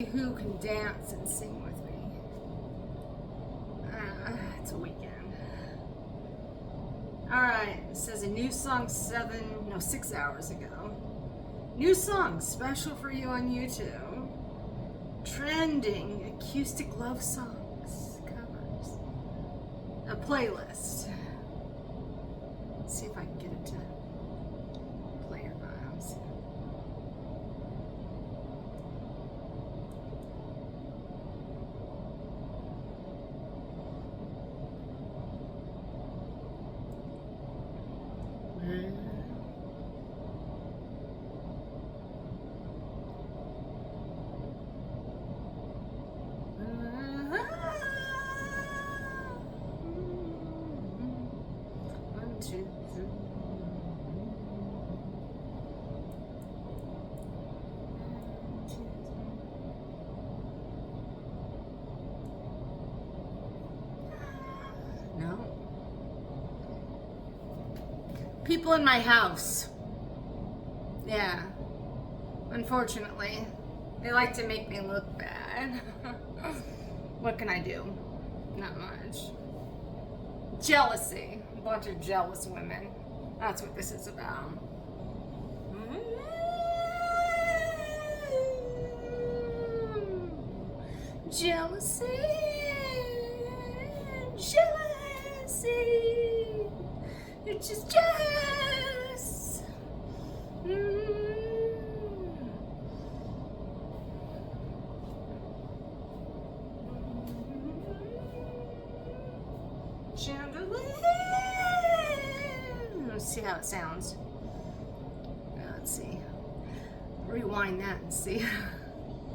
Who can dance and sing with me? It's a weekend. Alright, it says a new song 6 hours ago. New song special for you on YouTube. Trending acoustic love songs covers. A playlist. Let's see if I can get it to play or not. No. People in my house. Yeah. Unfortunately, they like to make me look bad. What can I do? Not much. Jealousy. A bunch of jealous women. That's what this is about. Jealousy. Jealousy. You're just jealous. Let's see how it sounds. Let's see. Rewind that and see.